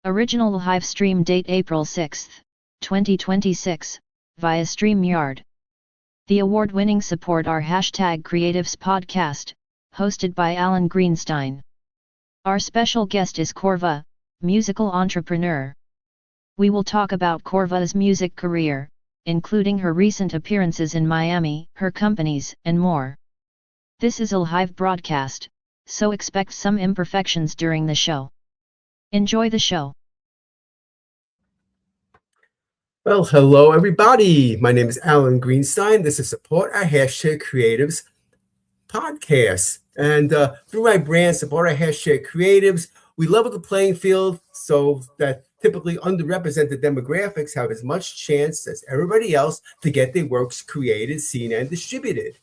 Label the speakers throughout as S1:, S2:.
S1: Original live stream date April 6, 2026, via StreamYard. The award-winning support our #Creatives podcast, hosted by Alan Greenstein. Our special guest is Corvaa, musical entrepreneur. We will talk about Corvaa's music career, including her recent appearances in Miami, her companies, and more. This is a live broadcast, so expect some imperfections during the show. Enjoy the show.
S2: Well, hello everybody. My name is Alan Greenstein. This is Support Our Creatives podcast. And through my brand, Support Our Creatives, we level the playing field so that typically underrepresented demographics have as much chance as everybody else to get their works created, seen, and distributed.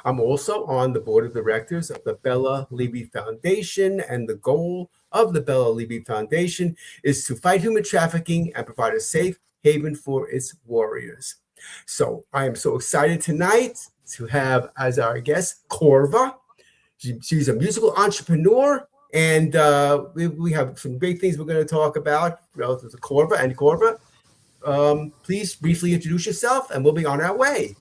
S2: I'm also on the board of directors of the Bella Levy Foundation, and the goal of the Bella Levy Foundation is to fight human trafficking and provide a safe haven for its warriors. So I am so excited tonight to have as our guest Corvaa. She's a musical entrepreneur, and we have some great things we're going to talk about relative to Corvaa. And Corvaa, please briefly introduce yourself, and we'll be on our way.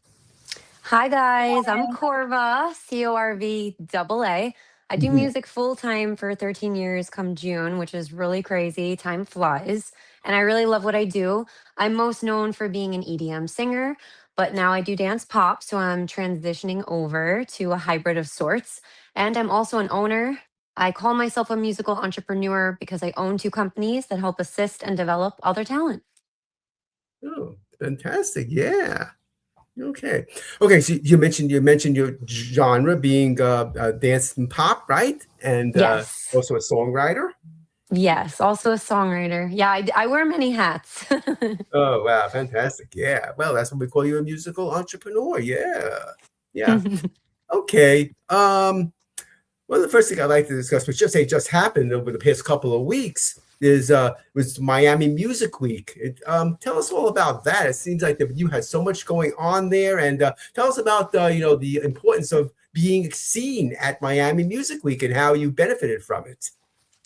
S3: Hi guys, I'm Corvaa, Corvaa. I do music full time for 13 years come June, which is really crazy. Time flies. And I really love what I do. I'm most known for being an EDM singer, but now I do dance pop, so I'm transitioning over to a hybrid of sorts. And I'm also an owner. I call myself a musical entrepreneur because I own 2 companies that help assist and develop other talent.
S2: Oh, fantastic. Yeah. Okay. So you mentioned your genre being dance and pop, right? And
S3: Yes.
S2: Also a songwriter.
S3: Yes, also a songwriter. Yeah, I wear many hats.
S2: Oh, wow. Fantastic. Yeah. Well, that's what we call you, a musical entrepreneur. Yeah. Okay. Well, the first thing I'd like to discuss, which just happened over the past couple of weeks, was Miami Music Week. Tell us all about that. It seems like you had so much going on there, and tell us about the importance of being seen at Miami Music Week and how you benefited from it.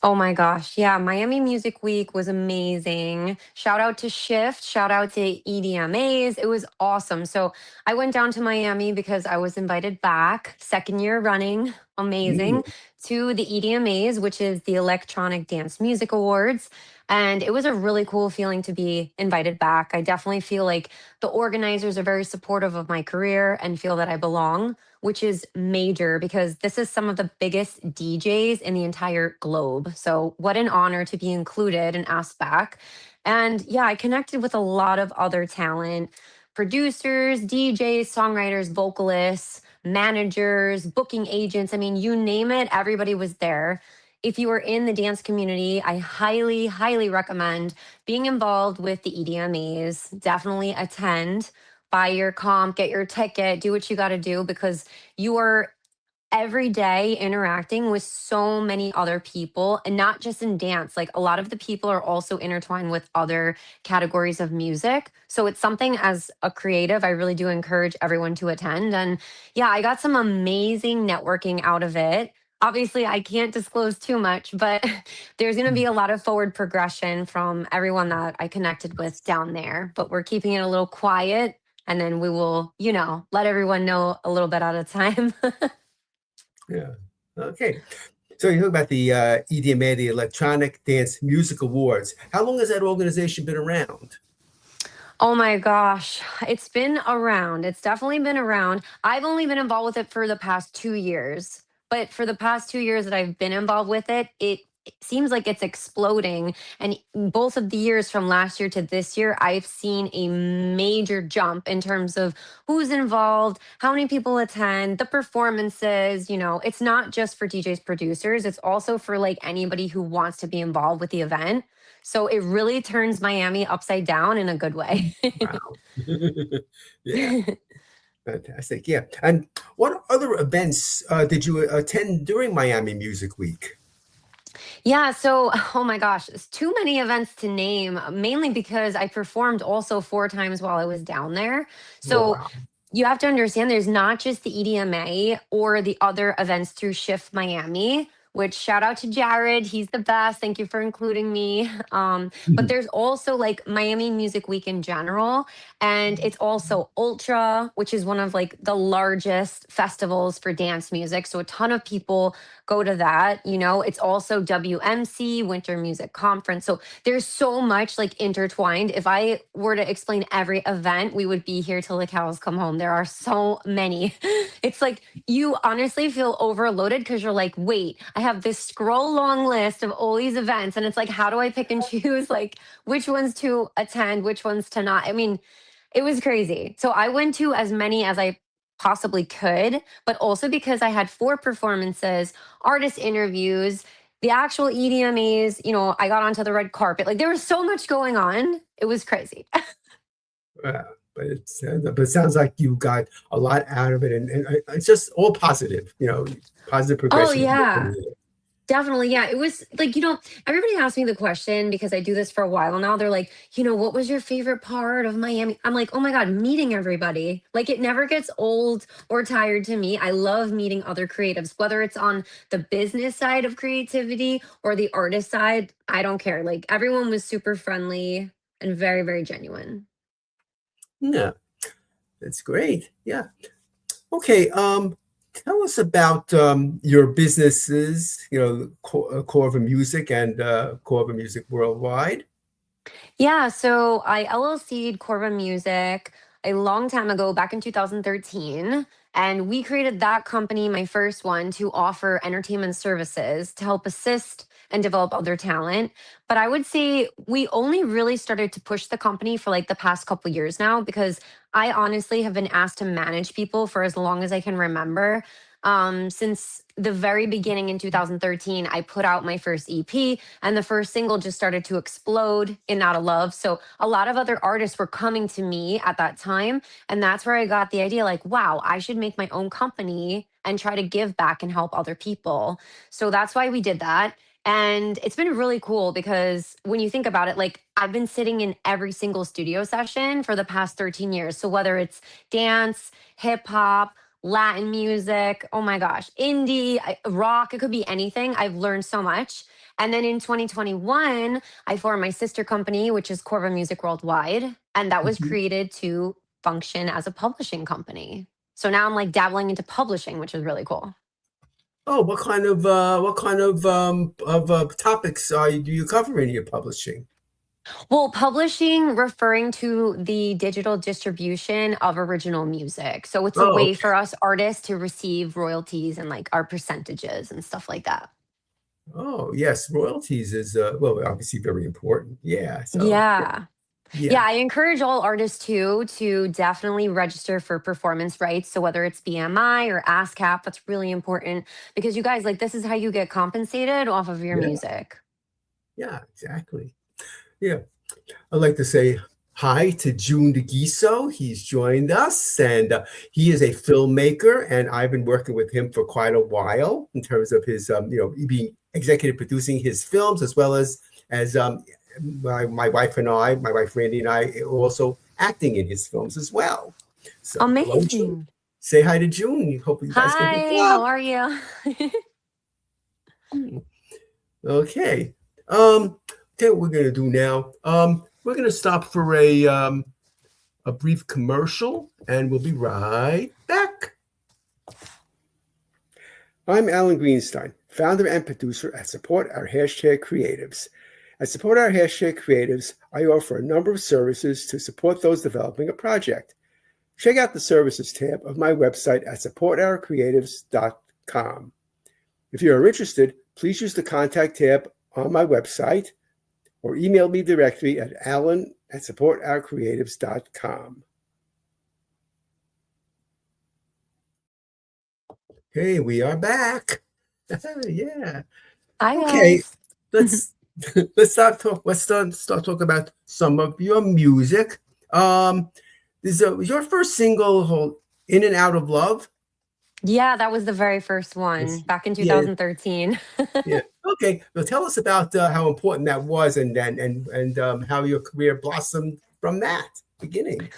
S3: Oh my gosh. Yeah. Miami Music Week was amazing. Shout out to Shift. Shout out to EDMAs. It was awesome. So I went down to Miami because I was invited back, 2nd year running, amazing, to the EDMAs, which is the Electronic Dance Music Awards. And it was a really cool feeling to be invited back. I definitely feel like the organizers are very supportive of my career and feel that I belong, which is major because this is some of the biggest DJs in the entire globe. So what an honor to be included and asked back. And yeah, I connected with a lot of other talent, producers, DJs, songwriters, vocalists, managers, booking agents. I mean, you name it, everybody was there. If you are in the dance community, I highly, highly recommend being involved with the EDMAs. Definitely attend, buy your comp, get your ticket, do what you got to do because you are every day interacting with so many other people, and not just in dance. Like a lot of the people are also intertwined with other categories of music. So it's something as a creative, I really do encourage everyone to attend. And yeah, I got some amazing networking out of it. Obviously, I can't disclose too much, but there's going to be a lot of forward progression from everyone that I connected with down there. But we're keeping it a little quiet, and then we will, let everyone know a little bit at a time.
S2: Yeah. Okay. So you talk about the EDMA, the Electronic Dance Music Awards. How long has that organization been around?
S3: Oh my gosh, it's been around. It's definitely been around. I've only been involved with it for the past 2 years. But for the past 2 years that I've been involved with it, it seems like it's exploding. And both of the years from last year to this year, I've seen a major jump in terms of who's involved, how many people attend, the performances. It's not just for DJs, producers. It's also for like anybody who wants to be involved with the event. So it really turns Miami upside down in a good way.
S2: Wow. Yeah. Fantastic. Yeah. And what other events did you attend during Miami Music Week?
S3: Yeah, so oh my gosh, it's too many events to name, mainly because I performed also 4 times while I was down there. So
S2: Wow.
S3: you have to understand there's not just the EDMA or the other events through Shift Miami. which shout out to Jared. He's the best. Thank you for including me. But there's also like Miami Music Week in general. And it's also Ultra, which is one of like the largest festivals for dance music. So a ton of people go to that. You know, it's also WMC, Winter Music Conference. So there's so much like intertwined. If I were to explain every event, we would be here till the cows come home. There are so many. It's like you honestly feel overloaded because you're like, wait, I have this scroll long list of all these events. And it's like, how do I pick and choose like which ones to attend, which ones to not? I mean, it was crazy. So I went to as many as I possibly could, but also because I had 4 performances, artist interviews, the actual EDMAs, you know, I got onto the red carpet. Like there was so much going on. It was crazy.
S2: But it sounds like you got a lot out of it, and it's just all positive, you know, positive progression.
S3: Oh yeah. Definitely. Yeah. It was like, you know, everybody asked me the question because I do this for a while now. They're like, you know, what was your favorite part of Miami? I'm like, oh my God, meeting everybody. Like it never gets old or tired to me. I love meeting other creatives, whether it's on the business side of creativity or the artist side. I don't care. Like everyone was super friendly and very, very genuine.
S2: Yeah, that's great. Yeah. Okay. Tell us about your businesses, you know, Corvaa Music and Corvaa Music Worldwide.
S3: Yeah, so I LLC'd Corvaa Music a long time ago, back in 2013. And we created that company, my first one, to offer entertainment services to help assist and develop other talent. But I would say we only really started to push the company for like the past couple years now, because I honestly have been asked to manage people for as long as I can remember. Since the very beginning in 2013, I put out my first EP, and the first single just started to explode in Out of Love. So a lot of other artists were coming to me at that time. And that's where I got the idea like, wow, I should make my own company and try to give back and help other people. So that's why we did that. And it's been really cool because when you think about it, like I've been sitting in every single studio session for the past 13 years. So whether it's dance, hip hop, Latin music, oh my gosh, indie, rock, it could be anything. I've learned so much. And then in 2021, I formed my sister company, which is Corvaa Music Worldwide. And that was created to function as a publishing company. So now I'm like dabbling into publishing, which is really cool.
S2: Oh, what kind of topics do you cover in your publishing?
S3: Well, publishing referring to the digital distribution of original music. So it's a
S2: Oh,
S3: way
S2: okay.
S3: for us artists to receive royalties and like our percentages and stuff like that.
S2: Oh, yes, royalties is well, obviously very important. Yeah. So
S3: Yeah. Yeah,
S2: yeah.
S3: I encourage all artists too to definitely register for performance rights. So whether it's BMI or ASCAP, that's really important because you guys, like, this is how you get compensated off of your
S2: Yeah.
S3: music.
S2: Yeah. Exactly. Yeah. I'd like to say hi to June DeGiso. He's joined us, and he is a filmmaker, and I've been working with him for quite a while in terms of his, you know, being executive producing his films, as well as my wife and I, my wife Randy and I, also acting in his films as well. So hello, June.
S3: Amazing.
S2: Say hi to June. Hope you guys can hook
S3: Hi,
S2: up.
S3: how are you?
S2: Okay. Okay, what we're gonna do now. We're gonna stop for a brief commercial, and we'll be right back. I'm Alan Greenstein, founder and producer at Support Our Creatives. At Support Our Creatives, I offer a number of services to support those developing a project. Check out the services tab of my website at supportourcreatives.com. If you are interested, please use the contact tab on my website or email me directly at alan@supportourcreatives.com. Hey, we are back. Yeah.
S3: Hi,
S2: Okay,
S3: guys.
S2: let's start talk about some of your music. Was your first single "In and Out of Love"?
S3: Yeah, that was the very first one
S2: Yes.
S3: back in
S2: Yeah.
S3: 2013.
S2: Yeah. Okay. Well, tell us about how important that was, and how your career blossomed from that beginning.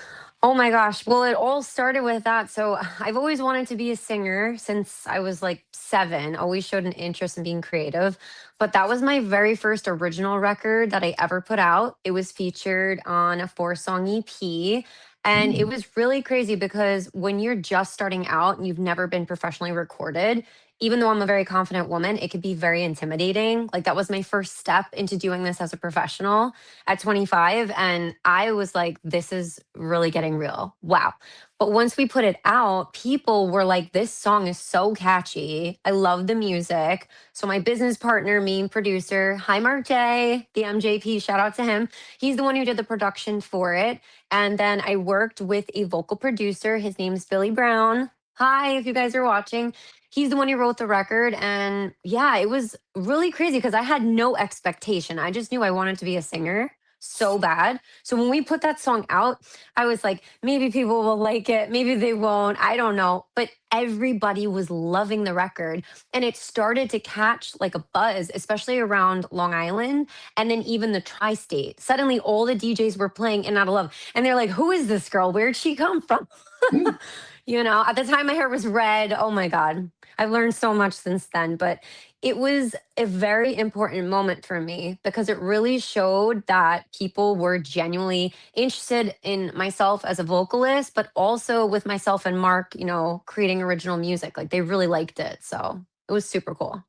S3: Oh my gosh. Well, it all started with that. So I've always wanted to be a singer since I was like 7, always showed an interest in being creative. But that was my very first original record that I ever put out. It was featured on a 4-song EP. And it
S2: Mm.
S3: was really crazy because when you're just starting out and you've never been professionally recorded, even though I'm a very confident woman, it could be very intimidating. Like that was my first step into doing this as a professional at 25, and I was like, this is really getting real. Wow. But once we put it out, people were like, this song is so catchy. I love the music. So my business partner, me producer, hi Mark J, the MJP, shout out to him. He's the one who did the production for it. And then I worked with a vocal producer. His name's Billy Brown. Hi, if you guys are watching. He's the one who wrote the record. And yeah, it was really crazy because I had no expectation. I just knew I wanted to be a singer so bad. So when we put that song out, I was like, maybe people will like it, maybe they won't. I don't know. But everybody was loving the record. And it started to catch like a buzz, especially around Long Island and then even the tri state. Suddenly, all the DJs were playing In Out of Love. And they're like, who is this girl? Where'd she come from?
S2: Mm.
S3: You know, at the time my hair was red. Oh my God. I've learned so much since then. But it was a very important moment for me because it really showed that people were genuinely interested in myself as a vocalist, but also with myself and Mark, you know, creating original music. Like they really liked it. So it was super cool.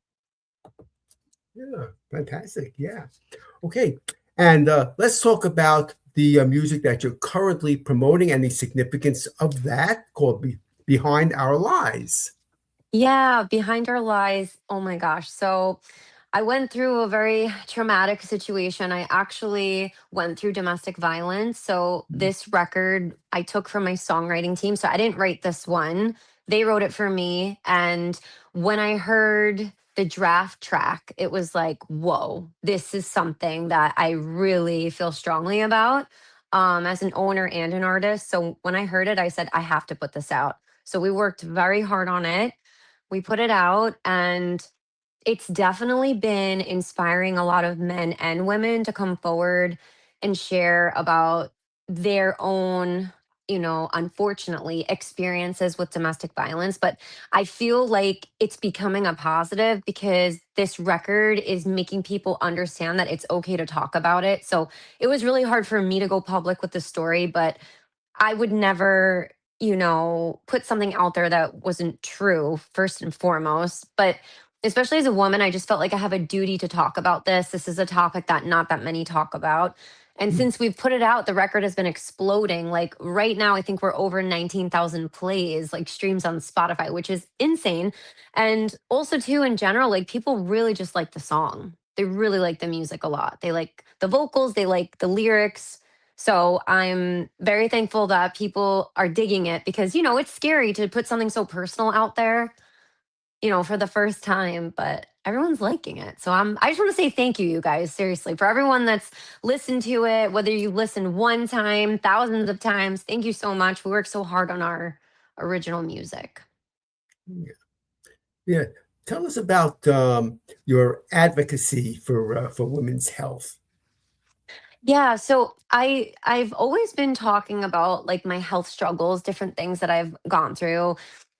S2: Yeah, fantastic. Yeah. Okay. And let's talk about the music that you're currently promoting and the significance of that, called Behind Our Lies.
S3: Yeah, Behind Our Lies. Oh my gosh. So I went through a very traumatic situation. I actually went through domestic violence. So
S2: Mm.
S3: this record I took from my songwriting team. So I didn't write this one. They wrote it for me. And when I heard the draft track, it was like, whoa, this is something that I really feel strongly about as an owner and an artist. So when I heard it, I said, I have to put this out. So we worked very hard on it. We put it out, and it's definitely been inspiring a lot of men and women to come forward and share about their own, you know, unfortunately, experiences with domestic violence. But I feel like it's becoming a positive because this record is making people understand that it's okay to talk about it. So it was really hard for me to go public with the story, but I would never, you know, put something out there that wasn't true, first and foremost. But especially as a woman, I just felt like I have a duty to talk about this. This is a topic that not that many talk about. And
S2: Mm.
S3: since we've put it out, the record has been exploding. Like right now, I think we're over 19,000 plays, like streams on Spotify, which is insane. And also, too, in general, like people really just like the song. They really like the music a lot. They like the vocals, they like the lyrics. So I'm very thankful that people are digging it because, you know, it's scary to put something so personal out there, you know, for the first time, but everyone's liking it. So I just want to say thank you, you guys, seriously, for everyone that's listened to it, whether you listened one time, thousands of times. Thank you so much. We worked so hard on our original music.
S2: Yeah. Yeah. Tell us about your advocacy for women's health.
S3: Yeah, so I've always been talking about like my health struggles, different things that I've gone through,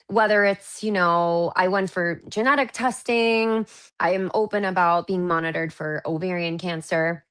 S3: whether it's, you know, I went for genetic testing, I am open about being monitored for ovarian cancer.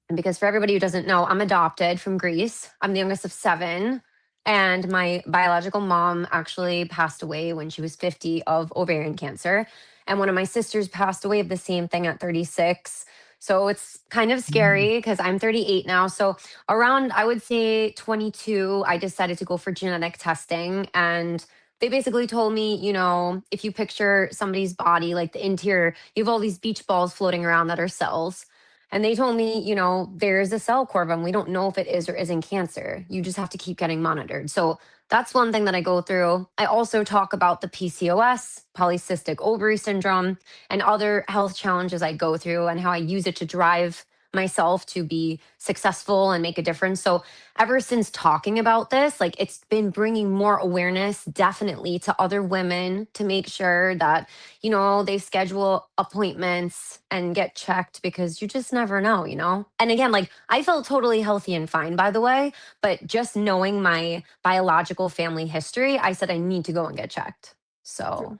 S3: And because for everybody who doesn't know, I'm adopted from Greece. I'm the youngest of 7. And my biological mom actually passed away when she was 50 of ovarian cancer. And one of my sisters passed away of the same thing at 36. So it's kind of
S2: Mm.
S3: scary because I'm 38 now. So around, I would say 22, I decided to go for genetic testing. And they basically told me, you know, if you picture somebody's body, like the interior, you have all these beach balls floating around that are cells. And they told me, you know, there's a cell, Corva, and we don't know if it is or isn't cancer. You just have to keep getting monitored. So that's one thing that I go through. I also talk about the PCOS, polycystic ovary syndrome, and other health challenges I go through and how I use it to drive myself to be successful and make a difference. So ever since talking about this, like it's been bringing more awareness definitely to other women to make sure that, you know, they schedule appointments and get checked because you just never know, you know? And again, like I felt totally healthy and fine, by the way, but just knowing my biological family history, I said I need to go and get checked. So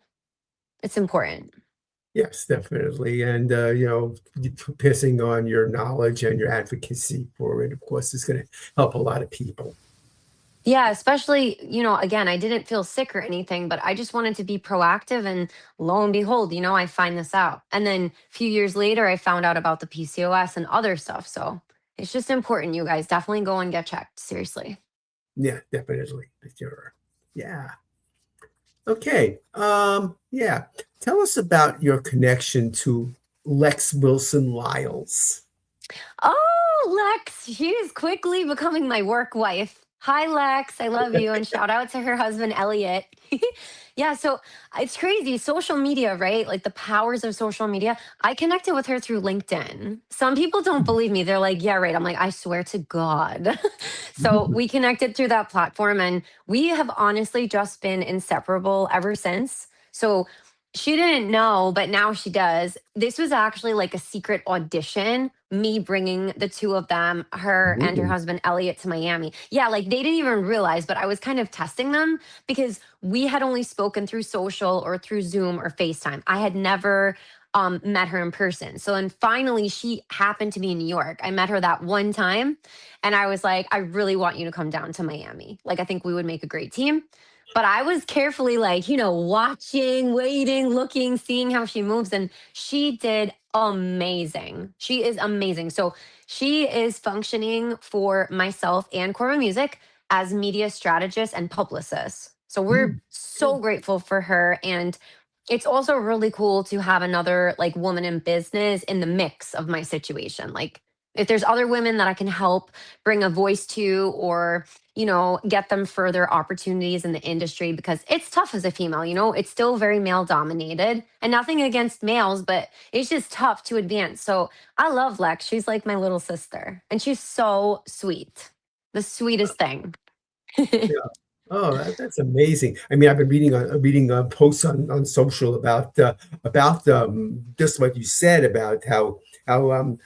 S3: it's important.
S2: Yes, definitely. And, passing on your knowledge and your advocacy for it, of course, is going to help a lot of people.
S3: Yeah, especially, you know, again, I didn't feel sick or anything, but I just wanted to be proactive. And lo and behold, you know, I find this out. And then a few years later, I found out about the PCOS and other stuff. So it's just important, you guys. Definitely go and get checked. Seriously.
S2: Yeah, definitely. For sure. Yeah. Okay. Yeah. Tell us about your connection to Lex Wilson Lyles.
S3: Oh, Lex, she is quickly becoming my work wife. Hi, Lex. I love you. And shout out to her husband, Elliot. Yeah, so it's crazy. Social media, right? Like the powers of social media. I connected with her through LinkedIn. Some people don't believe me. They're like, yeah, right. I'm like, I swear to God. So we connected through that platform and we have honestly just been inseparable ever since. So she didn't know, but now she does. This was actually like a secret audition, me bringing the two of them, her and her
S2: Ooh.
S3: husband Elliot, to Miami. Yeah, like they didn't even realize, but I was kind of testing them because we had only spoken through social or through Zoom or FaceTime. I had never met her in person. So then finally she happened to be in New York. I met her that one time and I was like, I really want you to come down to Miami. Like, I think we would make a great team. But I was carefully like, you know, watching, waiting, looking, seeing how she moves. And she did amazing. She is amazing. So she is functioning for myself and Corvaa Music as media strategist and publicist. So we're so grateful for her. And it's also really cool to have another like woman in business in the mix of my situation. Like if there's other women that I can help bring a voice to or, you know, get them further opportunities in the industry because it's tough as a female, you know, it's still very male dominated and nothing against males, but it's just tough to advance. So I love Lex. She's like my little sister and she's so sweet. The sweetest thing.
S2: Yeah. Oh, that's amazing. I mean, I've been reading posts on social about just what you said about how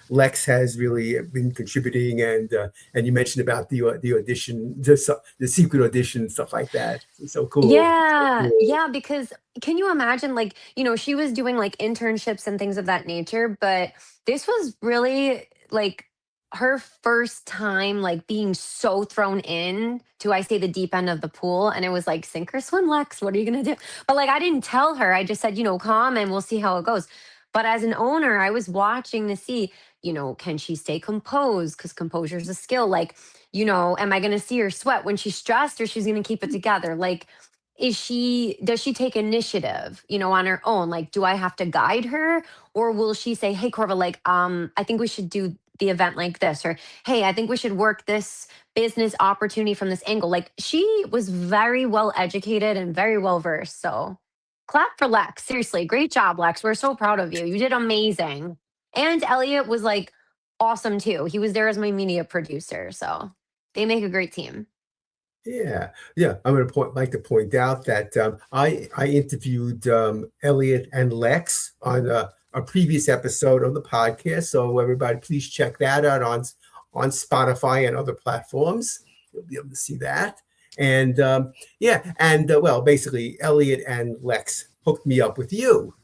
S2: Lex has really been contributing, and you mentioned about the audition, the secret audition, stuff like that. It's so cool.
S3: Yeah, yeah, because can you imagine, like, you know, she was doing like internships and things of that nature, but this was really like her first time like being so thrown in to, I say, the deep end of the pool. And it was like, sink or swim, Lex, what are you gonna do? But like I didn't tell her. I just said, you know, come and we'll see how it goes. But as an owner, I was watching to see, you know, can she stay composed? Because composure is a skill. Like, you know, am I going to see her sweat when she's stressed or she's going to keep it together? Like, does she take initiative, you know, on her own? Like, do I have to guide her or will she say, hey, Corva, like, I think we should do the event like this, or hey, I think we should work this business opportunity from this angle. Like she was very well educated and very well versed. So clap for Lex. Seriously, great job, Lex. We're so proud of you. You did amazing. And Elliot was like awesome too. He was there as my media producer. So they make a great team.
S2: Yeah, yeah. I'm going to like to point out that I interviewed Elliot and Lex on a previous episode of the podcast. So everybody, please check that out on Spotify and other platforms. You'll be able to see that. And well, basically, Elliot and Lex hooked me up with you.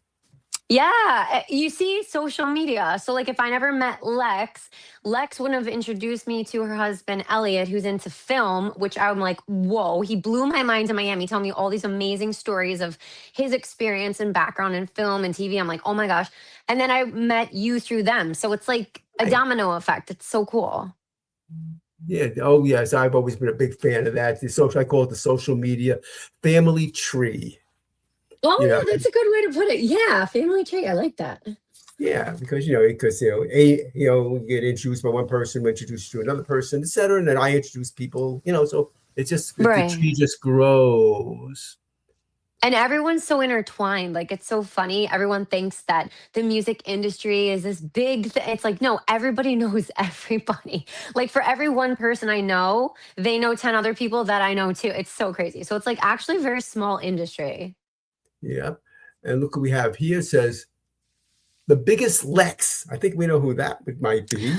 S3: Yeah, you see social media. So like if I never met Lex wouldn't have introduced me to her husband, Elliot, who's into film, which I'm like, whoa, he blew my mind in Miami, telling me all these amazing stories of his experience and background in film and TV. I'm like, oh my gosh. And then I met you through them. So it's like a domino effect. It's so cool.
S2: Yeah. Oh, yes. I've always been a big fan of that. I call it the social media family tree.
S3: Oh, yeah, that's a good way to put it. Yeah, family tree. I like that.
S2: Yeah, because you get introduced by one person, introduced to another person, etc., and then I introduce people. So it's just the tree just grows.
S3: And everyone's so intertwined. Like, it's so funny. Everyone thinks that the music industry is this big it's like, no, everybody knows everybody. Like, for every one person I know, they know 10 other people that I know too. It's so crazy. So it's like actually a very small industry.
S2: Yeah. And look what we have here. It says the biggest Lex. I think we know who that might be.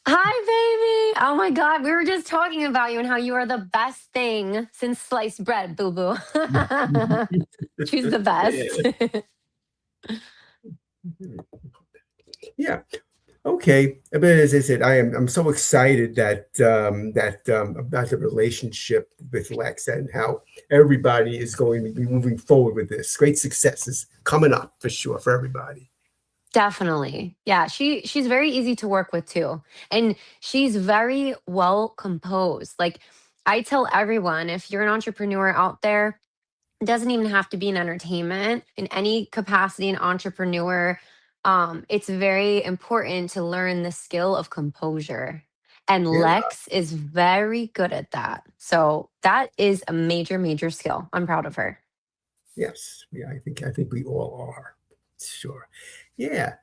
S3: Hi, baby. Oh my God. We were just talking about you and how you are the best thing since sliced bread, boo boo. She's the best.
S2: Yeah. Okay. But as I said, I'm so excited that about the relationship with Lex and how everybody is going to be moving forward with this. Great successes coming up for sure for everybody.
S3: Definitely. Yeah, she's very easy to work with too. And she's very well composed. Like, I tell everyone, if you're an entrepreneur out there, it doesn't even have to be in entertainment, in any capacity, an entrepreneur, it's very important to learn the skill of composure. And
S2: Yeah.
S3: Lex is very good at that. So that is a major, major skill. I'm proud of her.
S2: Yes. Yeah. I think we all are. Sure. Yeah.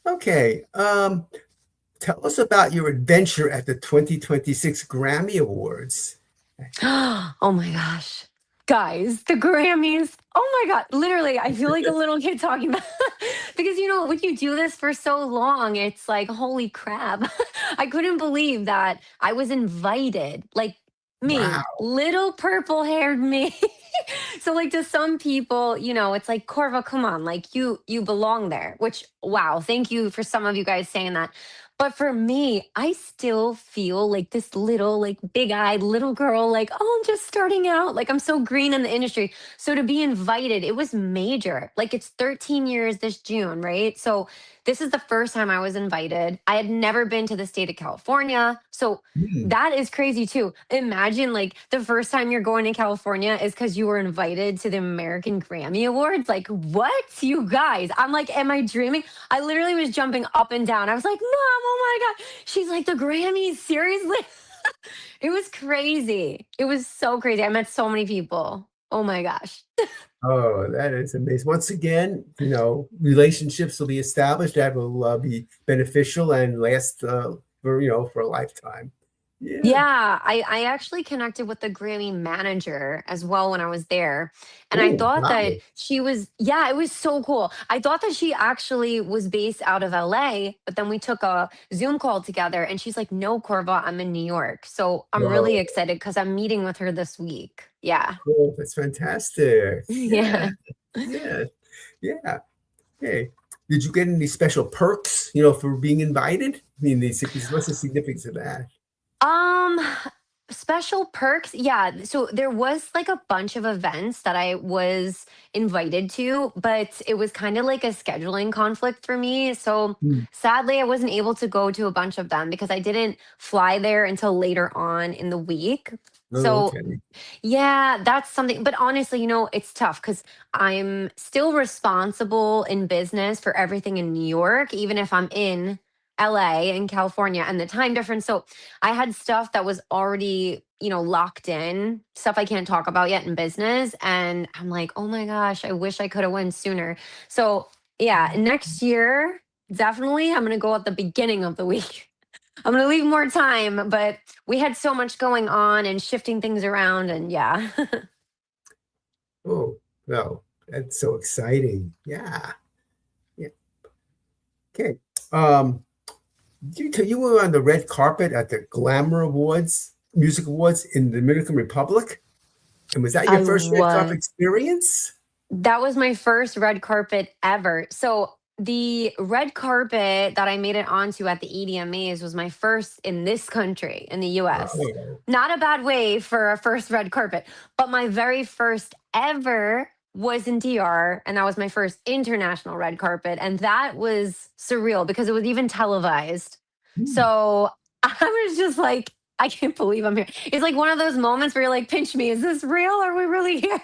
S2: Okay. Tell us about your adventure at the 2026 Grammy Awards.
S3: Oh my gosh. Guys, the Grammys. Oh my God. Literally, I feel like a little kid talking about because when you do this for so long, it's like, holy crap. I couldn't believe that I was invited. Like
S2: Wow.
S3: me, little purple haired me. So like to some people, it's like Corva, come on, like you belong there, which wow, thank you for some of you guys saying that. But for me, I still feel like this little, like big-eyed little girl, like, oh, I'm just starting out. Like I'm so green in the industry. So to be invited, it was major. Like it's 13 years this June, right? So this is the first time I was invited. I had never been to the state of California. So
S2: Hmm.
S3: that is crazy too. Imagine like the first time you're going to California is because you were invited to the American Grammy Awards. Like, what? You guys? I'm like, am I dreaming? I literally was jumping up and down. I was like, Mom, oh my God. She's like, the Grammys? Seriously? It was crazy. It was so crazy. I met so many people. Oh my gosh.
S2: Oh, that is amazing. Once again, relationships will be established that will be beneficial and last for a lifetime. Yeah.
S3: Yeah, I actually connected with the Grammy manager as well when I was there. And I
S2: Oh,
S3: thought that
S2: wow.
S3: she was, yeah, it was so cool. I thought that she actually was based out of LA, but then we took a Zoom call together and she's like, no, Corva, I'm in New York. So I'm really
S2: Oh,
S3: excited because I'm meeting with her this week. Yeah.
S2: cool. That's fantastic. Yeah.
S3: Yeah.
S2: Yeah. Yeah. Hey, did you get any special perks, for being invited? I mean, what's the significance of that?
S3: Um, Special perks. Yeah. So there was like a bunch of events that I was invited to, but it was kind of like a scheduling conflict for me. So
S2: Hmm.
S3: sadly, I wasn't able to go to a bunch of them because I didn't fly there until later on in the week.
S2: Oh,
S3: So
S2: okay.
S3: yeah, that's something. But honestly, it's tough because I'm still responsible in business for everything in New York, even if I'm in LA and California and the time difference. So I had stuff that was already, locked in, stuff I can't talk about yet in business. And I'm like, oh my gosh, I wish I could have went sooner. So yeah, next year, definitely I'm gonna go at the beginning of the week. I'm gonna leave more time, but we had so much going on and shifting things around and yeah.
S2: Oh, no, that's so exciting. Yeah. Yeah. Okay. You were on the red carpet at the Glamour Awards, Music Awards in the Dominican Republic? And was that your
S3: I
S2: first red carpet
S3: was.
S2: experience?
S3: That was my first red carpet ever. So the red carpet that I made it onto at the EDMAs was my first in this country, in the US.
S2: Oh,
S3: Not a bad way for a first red carpet, but my very first ever was in DR, and that was my first international red carpet. And that was surreal because it was even televised.
S2: hmm.
S3: So I was just like, I can't believe I'm here. It's like one of those moments where you're like, pinch me, is this real? Are we really here?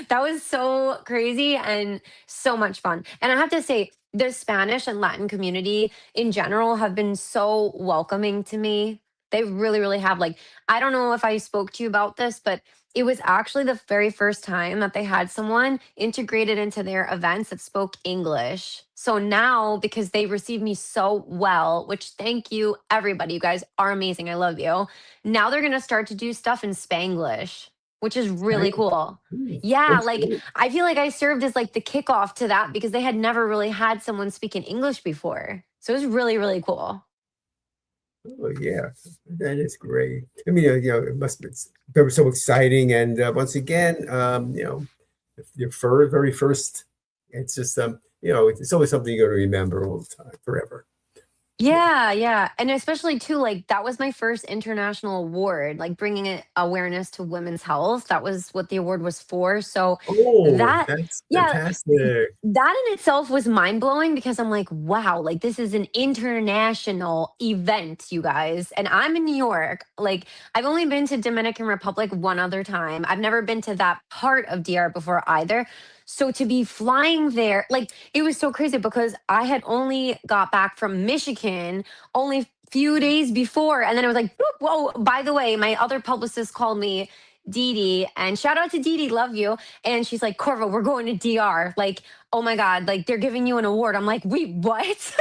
S3: That was so crazy and so much fun. And I have to say, the Spanish and Latin community in general have been so welcoming to me. They really, really have. Like, I don't know if I spoke to you about this, but it was actually the very first time that they had someone integrated into their events that spoke English. So now, because they received me so well, which thank you, everybody, you guys are amazing. I love you. Now they're going to start to do stuff in Spanglish, which is really
S2: Right.
S3: cool. Yeah,
S2: That's
S3: like
S2: great.
S3: I feel like I served as like the kickoff to that because they had never really had someone speak in English before. So it was really, really cool.
S2: Oh, yeah, that is great. I mean, it must be very so exciting. And once again, your very first, it's just, it's always something you're going to remember all the time, forever.
S3: Yeah, yeah. And especially too, like that was my first international award, like bringing awareness to women's health. That was what the award was for. So
S2: Oh,
S3: that,
S2: that's
S3: yeah,
S2: fantastic.
S3: that in itself was mind blowing because I'm like, wow, like this is an international event, you guys. And I'm in New York. Like I've only been to Dominican Republic one other time. I've never been to that part of DR before either. So to be flying there, like it was so crazy because I had only got back from Michigan only few days before. And then it was like, "Boop, whoa, by the way, my other publicist called me Dee Dee, and shout out to Dee Dee, love you. And she's like, Corva, we're going to DR. Like, oh my God, like they're giving you an award. I'm like, wait, what?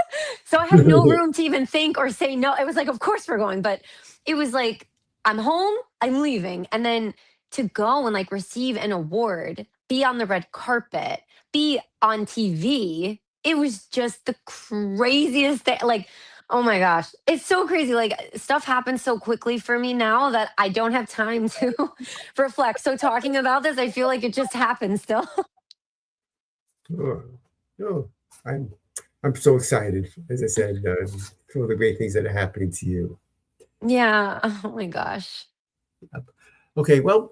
S3: So I had no room to even think or say no. It was like, of course we're going. But it was like, I'm home, I'm leaving. And then to go and like receive an award, be on the red carpet, be on TV, it was just the craziest thing. Like, oh my gosh, it's so crazy. Like, stuff happens so quickly for me now that I don't have time to reflect. So, talking about this, I feel like it just happened still.
S2: Oh, oh, I'm so excited, as I said, for all the great things that are happening to you.
S3: Yeah. Oh my gosh.
S2: Okay, well,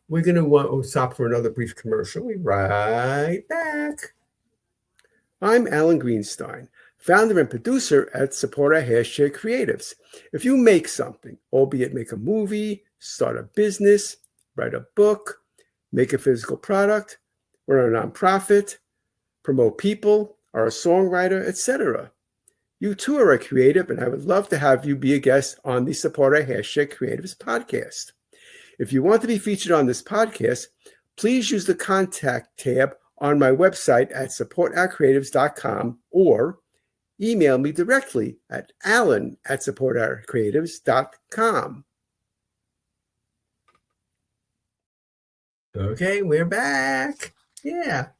S2: we're going to stop for another brief commercial. We'll be right back. I'm Alan Greenstein, founder and producer at Support Our Hashtag Creatives. If you make something, albeit make a movie, start a business, write a book, make a physical product, run a nonprofit, promote people, are a songwriter, etc. You too are a creative, and I would love to have you be a guest on the Support Our Hashtag Creatives podcast. If you want to be featured on this podcast, please use the contact tab on my website at supportourcreatives.com or email me directly at alan@supportourcreatives.com. Okay, we're back. Yeah.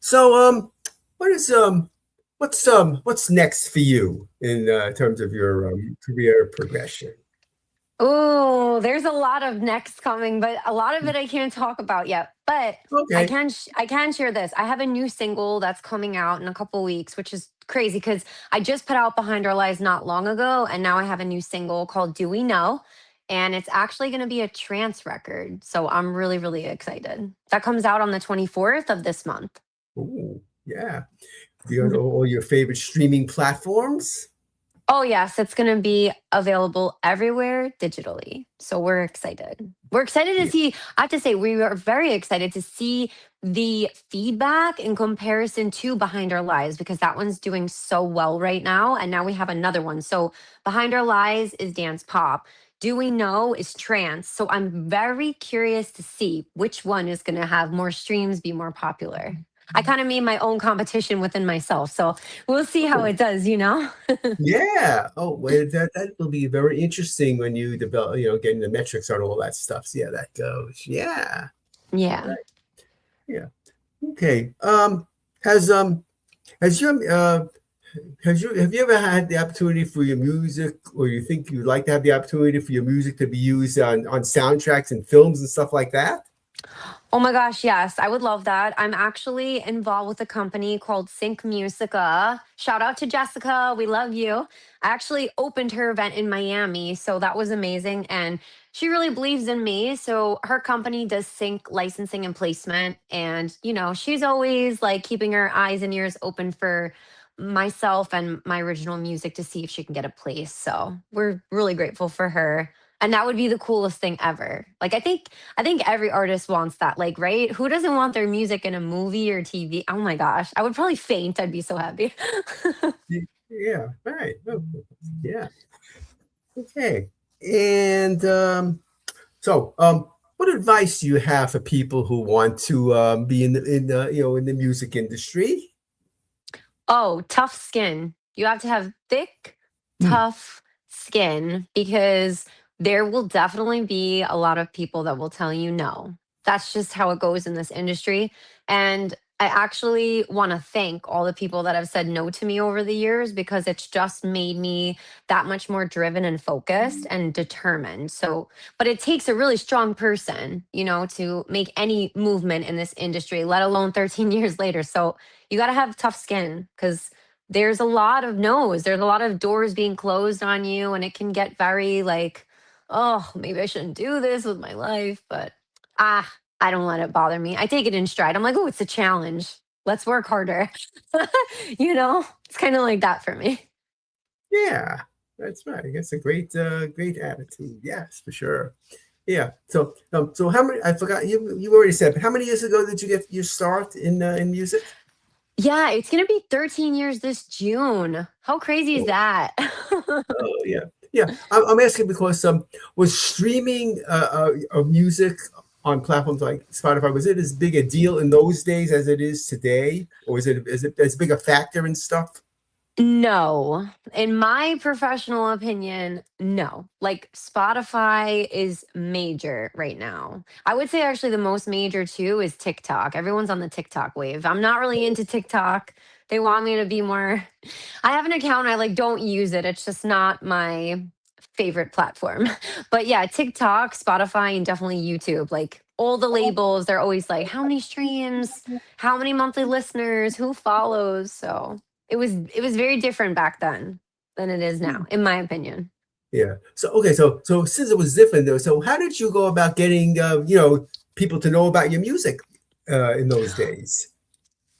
S2: So, what's next for you in terms of your career progression?
S3: Oh, there's a lot of next coming, but a lot of it I can't talk about yet. But I
S2: Okay.
S3: can I can share this. I have a new single that's coming out in a couple weeks, which is crazy because I just put out Behind Our Lies not long ago, and now I have a new single called Do We Know? And it's actually going to be a trance record. So I'm really, really excited. That comes out on the 24th of this month.
S2: Ooh, yeah. You on all your favorite streaming platforms?
S3: Oh, yes, it's going to be available everywhere digitally. So we're excited. We're excited to
S2: Yeah.
S3: see. I have to say, we are very excited to see the feedback in comparison to Behind Our Lies because that one's doing so well right now. And now we have another one. So Behind Our Lies is dance pop. Do We Know is trance. So I'm very curious to see which one is going to have more streams, be more popular. I kind of made my own competition within myself. So we'll see how it does, you know?
S2: Yeah. Oh, wait, that will be very interesting when you develop, getting the metrics on all that stuff. See how that goes. Yeah.
S3: Yeah.
S2: Yeah. Okay. Has has your have you ever had the opportunity for your music, or you think you'd like to have the opportunity for your music to be used on soundtracks and films and stuff like that?
S3: Oh my gosh, yes, I would love that. I'm actually involved with a company called Sync Musica. Shout out to Jessica. We love you. I actually opened her event in Miami, so that was amazing. And she really believes in me. So her company does sync licensing and placement. And, she's always like keeping her eyes and ears open for myself and my original music to see if she can get a place. So we're really grateful for her. And that would be the coolest thing ever. Like I think every artist wants that. Like, right? Who doesn't want their music in a movie or TV? Oh my gosh. I would probably faint. I'd be so happy.
S2: Yeah. Right. Oh, yeah. Okay. And so what advice do you have for people who want to be in the music industry?
S3: Oh, tough skin. You have to have thick,
S2: Hmm.
S3: tough skin because there will definitely be a lot of people that will tell you no. That's just how it goes in this industry. And I actually want to thank all the people that have said no to me over the years because it's just made me that much more driven and focused and determined. So, but it takes a really strong person, to make any movement in this industry, let alone 13 years later. So, you got to have tough skin because there's a lot of no's. There's a lot of doors being closed on you, and it can get very like, oh, maybe I shouldn't do this with my life. But ah, I don't let it bother me. I take it in stride. I'm like, oh, it's a challenge. Let's work harder. It's kind of like that for me.
S2: Yeah, that's right. I guess a great attitude. Yes, for sure. Yeah. So how many? I forgot you already said, but how many years ago did you get your start in music?
S3: Yeah, it's going to be 13 years this June. How crazy is
S2: Oh,
S3: that?
S2: oh yeah, yeah. I'm asking because was streaming of music on platforms like Spotify, was it as big a deal in those days as it is today, or is it as big a factor and stuff?
S3: No. In my professional opinion, no. Like Spotify is major right now. I would say actually the most major too is TikTok. Everyone's on the TikTok wave. I'm not really into TikTok. They want me to be more I have an account, I like don't use it. It's just not my favorite platform. But yeah, TikTok, Spotify, and definitely YouTube. Like all the labels, they're always like, how many streams, how many monthly listeners, who follows. So it was very different back then than it is now, in my opinion.
S2: Yeah. So okay. So since it was different though, so how did you go about getting people to know about your music in those days?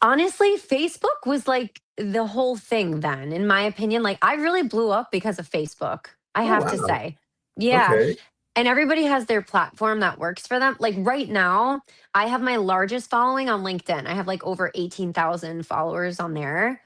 S3: Honestly, Facebook was like the whole thing then, in my opinion. Like I really blew up because of Facebook, I
S2: Oh
S3: have to
S2: wow.
S3: say. Yeah.
S2: Okay.
S3: And everybody has their platform that works for them. Like right now, I have my largest following on LinkedIn. I have like over 18,000 followers on there.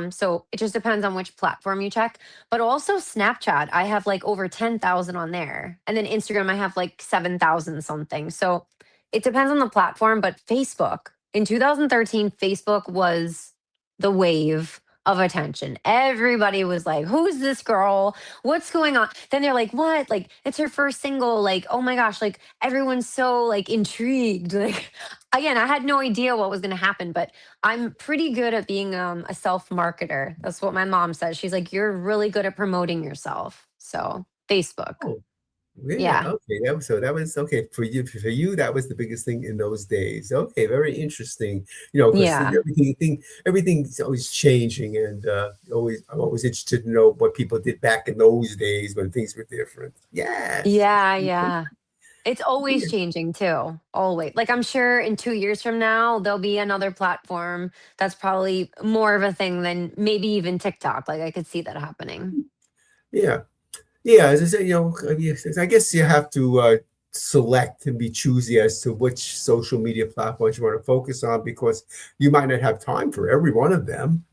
S3: So it just depends on which platform you check. But also Snapchat, I have like over 10,000 on there. And then Instagram, I have like 7,000 something. So it depends on the platform, but Facebook in 2013, Facebook was the wave of attention. Everybody was like, who's this girl? What's going on? Then they're like, what? Like, it's her first single. Like, oh my gosh, like everyone's so like intrigued. Like, again, I had no idea what was going to happen, but I'm pretty good at being a self marketer. That's what my mom says. She's like, you're really good at promoting yourself. So, Facebook.
S2: Oh, yeah.
S3: Yeah.
S2: Okay. That was okay for you. For you, that was the biggest thing in those days. Okay. Very interesting. Because
S3: Yeah.
S2: everything's always changing, and I'm always interested to know what people did back in those days when things were different. Yes.
S3: Yeah. Yeah. It's always
S2: Yeah.
S3: changing too. Always. Like I'm sure in 2 years from now, there'll be another platform that's probably more of a thing than maybe even TikTok. Like I could see that happening.
S2: Yeah. Yeah, as I said, I guess you have to select and be choosy as to which social media platforms you want to focus on because you might not have time for every one of them.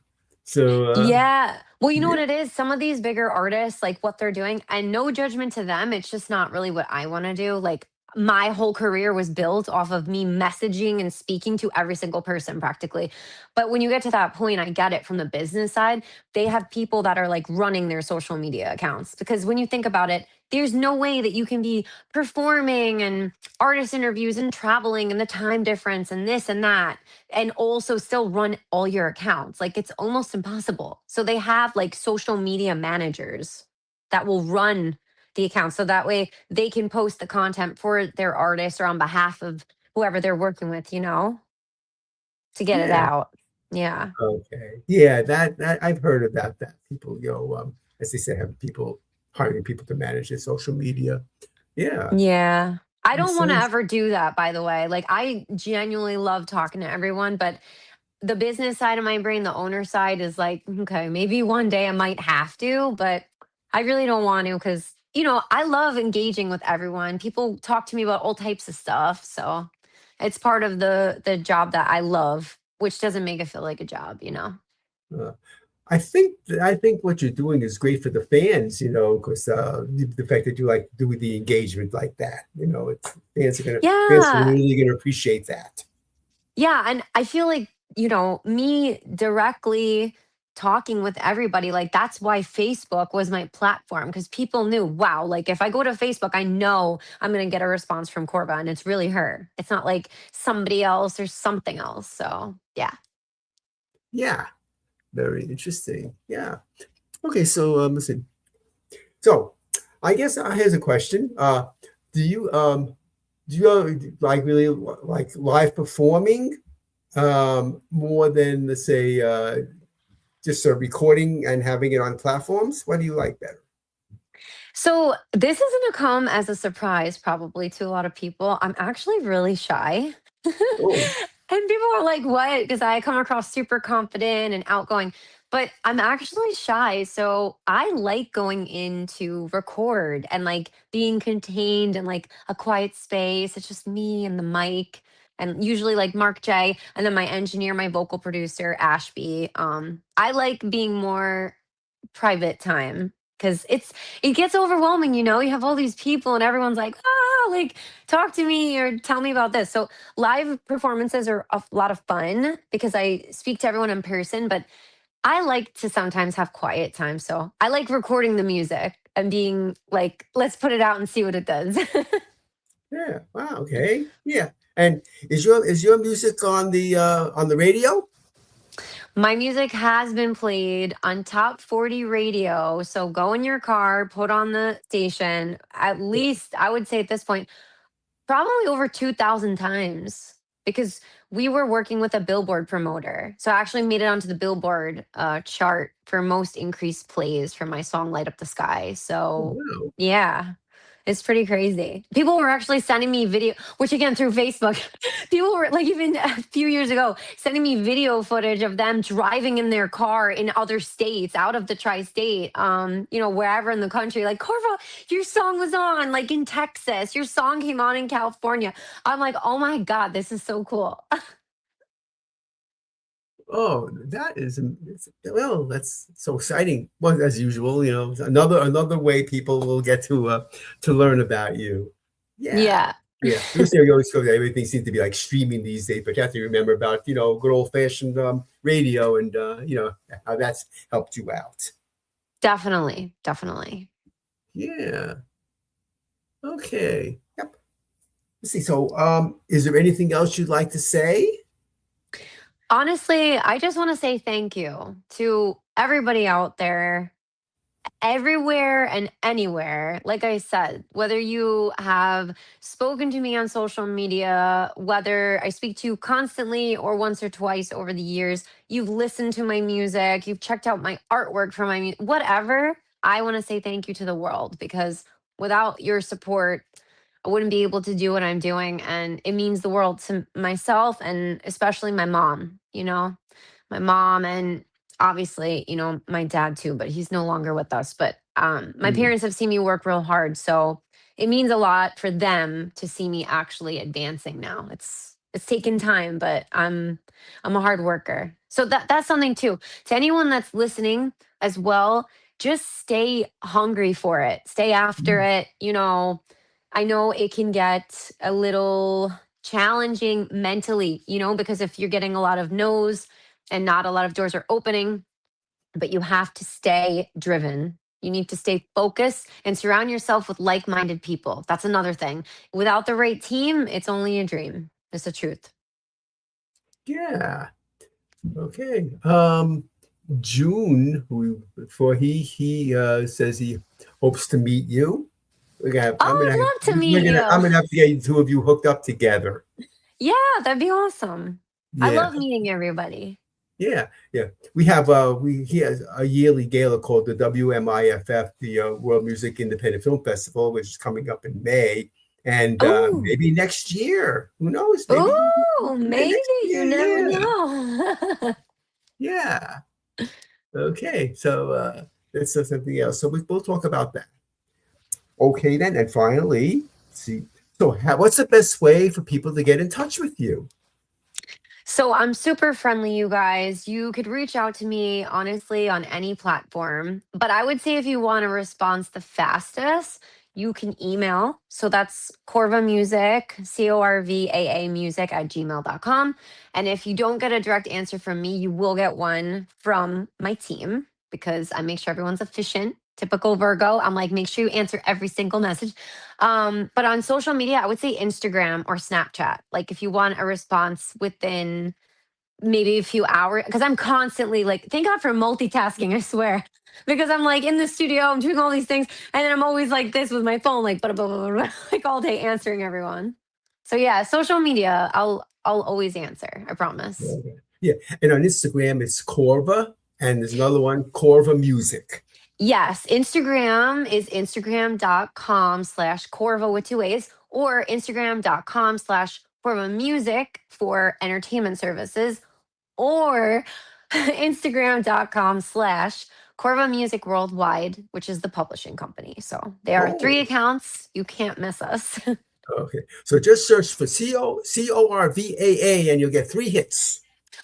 S2: So,
S3: Yeah. Well, you know
S2: yeah,
S3: what it is? Some of these bigger artists, like what they're doing, and no judgment to them, it's just not really what I want to do. Like my whole career was built off of me messaging and speaking to every single person practically. But when you get to that point, I get it from the business side. They have people that are like running their social media accounts because when you think about it, there's no way that you can be performing and artist interviews and traveling and the time difference and this and that and also still run all your accounts. Like it's almost impossible. So they have like social media managers that will run the account. So that way they can post the content for their artist or on behalf of whoever they're working with, to get it
S2: yeah,
S3: out. Yeah.
S2: okay, yeah. That I've heard about that. People, as they say, have people hiring people to manage their social media. Yeah,
S3: Yeah. I
S2: that
S3: don't want to
S2: sounds.
S3: ever do that, by the way. Like, I genuinely love talking to everyone, but the business side of my brain, the owner side is like, okay, maybe one day I might have to, but I really don't want to because, I love engaging with everyone. People talk to me about all types of stuff. So it's part of the job that I love, which doesn't make it feel like a job.
S2: Uh, I think what you're doing is great for the fans, because the fact that you like do the engagement like that, it's fans are
S3: Yeah.
S2: really gonna appreciate that.
S3: Yeah, and I feel like, me directly talking with everybody, like that's why Facebook was my platform because people knew, wow, like if I go to Facebook, I know I'm going to get a response from Corva and it's really her. It's not like somebody else or something else. So, yeah.
S2: Yeah, very interesting. Yeah. Okay, so listen. So I guess here's a question. Do you like really like live performing more than let's say just recording and having it on platforms? What do you like better?
S3: So, this is going to come as a surprise probably to a lot of people. I'm actually really shy.
S2: Oh,
S3: And people are like, what? Because I come across super confident and outgoing, but I'm actually shy. So I like going in to record and like being contained in like a quiet space. It's just me and the mic and usually like Mark J and then my engineer, my vocal producer, Ashby. I like being more private time because it gets overwhelming, you have all these people and everyone's like, like talk to me or tell me about this. So live performances are a lot of fun because I speak to everyone in person, but I like to sometimes have quiet time. So I like recording the music and being like, let's put it out and see what it does.
S2: yeah. Wow. Okay. Yeah. And is your music on the radio?
S3: My music has been played on top 40 radio. So go in your car, put on the station. At least I would say at this point, probably over 2,000 times because we were working with a Billboard promoter. So I actually made it onto the Billboard chart for most increased plays for my song Light Up the Sky.
S2: Oh,
S3: So
S2: wow.
S3: yeah, it's pretty crazy. People were actually sending me video, which again through Facebook, people were like even a few years ago sending me video footage of them driving in their car in other states, out of the tri-state, wherever in the country. Like, Corva, your song was on, like in Texas. Your song came on in California. I'm like, oh my God, this is so cool.
S2: Oh, well, that's so exciting. Well, as usual, another way people will get to learn about you. Yeah.
S3: Yeah.
S2: Yeah. Because you always go, everything seems to be like streaming these days, but you have to remember about, good old fashioned radio and how that's helped you out.
S3: Definitely. Definitely.
S2: Yeah. Okay. Yep. Let's see. So is there anything else you'd like to say?
S3: Honestly, I just want to say thank you to everybody out there everywhere and anywhere. Like I said, whether you have spoken to me on social media, whether I speak to you constantly or once or twice over the years, you've listened to my music, you've checked out my artwork for my music, whatever, I want to say thank you to the world because without your support, I wouldn't be able to do what I'm doing. And it means the world to myself and especially my mom, my mom and obviously, my dad too, but he's no longer with us. But my
S2: Mm,
S3: parents have seen me work real hard, so it means a lot for them to see me actually advancing now. It's taken time, but I'm a hard worker. So that's something too. To anyone that's listening as well, just stay hungry for it. Stay after
S2: mm,
S3: it. I know it can get a little challenging mentally, because if you're getting a lot of no's and not a lot of doors are opening, but you have to stay driven. You need to stay focused and surround yourself with like minded people. That's another thing. Without the right team, it's only a dream. It's the truth.
S2: yeah. Okay. June, before he says he hopes to meet you.
S3: Oh, I'd love to meet
S2: I'm
S3: you.
S2: gonna have to get you two of you hooked up together.
S3: Yeah, that'd be awesome. I
S2: Yeah,
S3: love meeting everybody.
S2: yeah, yeah. We have he has a yearly gala called the WMIFF, the World Music Independent Film Festival, which is coming up in May, and
S3: Oh,
S2: maybe next year. Who knows?
S3: oh,
S2: Maybe
S3: maybe.
S2: next
S3: You
S2: year.
S3: never
S2: Yeah,
S3: know.
S2: yeah. Okay, so that's something else. So we'll talk about that. Okay, then, and finally, let's see. So, what's the best way for people to get in touch with you?
S3: So I'm super friendly, you guys. You could reach out to me, honestly, on any platform. But I would say if you want a response the fastest, you can email. So that's Corva Music, Corvaa music at gmail.com. And if you don't get a direct answer from me, you will get one from my team because I make sure everyone's efficient. Typical Virgo. I'm like, make sure you answer every single message. But on social media, I would say Instagram or Snapchat. Like if you want a response within maybe a few hours, because I'm constantly like, thank God for multitasking, I swear. Because I'm like in the studio, I'm doing all these things, and then I'm always like this with my phone, like blah, blah, blah, blah, like all day answering everyone. So yeah, social media, I'll always answer. I promise.
S2: Okay. Yeah, and on Instagram it's Corva, and there's another one, Corva Music.
S3: Yes, Instagram is instagram.com/Corva with 2 A's or instagram.com/Corva Music for entertainment services or instagram.com/Corvaa Music Worldwide, which is the publishing company. So there are 3 accounts. You can't miss us.
S2: Okay, so just search for Corvaa and you'll get 3 hits.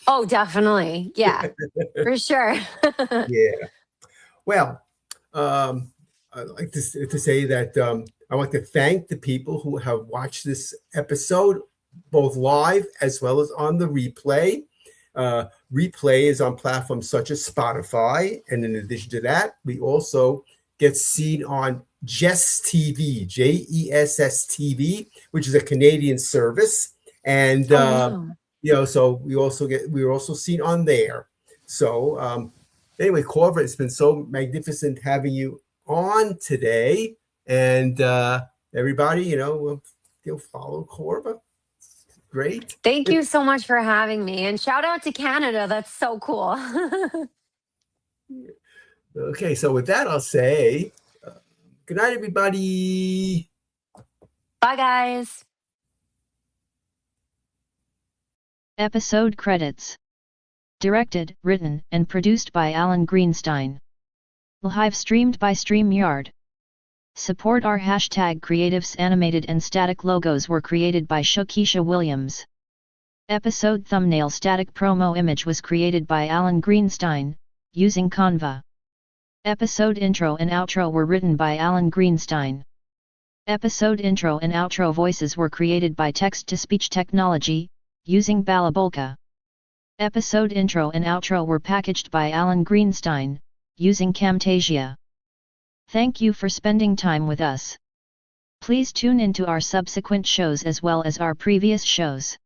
S3: Oh, definitely. Yeah, for sure.
S2: Yeah. Well, I'd like to say that I want to thank the people who have watched this episode, both live as well as on the replay. Replay is on platforms such as Spotify. And in addition to that, we also get seen on Jess TV, JESS TV, which is a Canadian service. And, so we're also seen on there. So, anyway, Corva, it's been so magnificent having you on today. And everybody, we'll follow Corva. Great.
S3: Thank you so much for having me. And shout out to Canada. That's so cool.
S2: Okay, so with that, I'll say good night, everybody.
S3: Bye, guys.
S1: Episode credits. Directed, written, and produced by Alan Greenstein. Live streamed by StreamYard. Support our #creatives. Animated and static logos were created by Shakisha Williams. Episode thumbnail static promo image was created by Alan Greenstein, using Canva. Episode intro and outro were written by Alan Greenstein. Episode intro and outro voices were created by text-to-speech technology, using Balabolka. Episode intro and outro were packaged by Alan Greenstein, using Camtasia. Thank you for spending time with us. Please tune into our subsequent shows as well as our previous shows.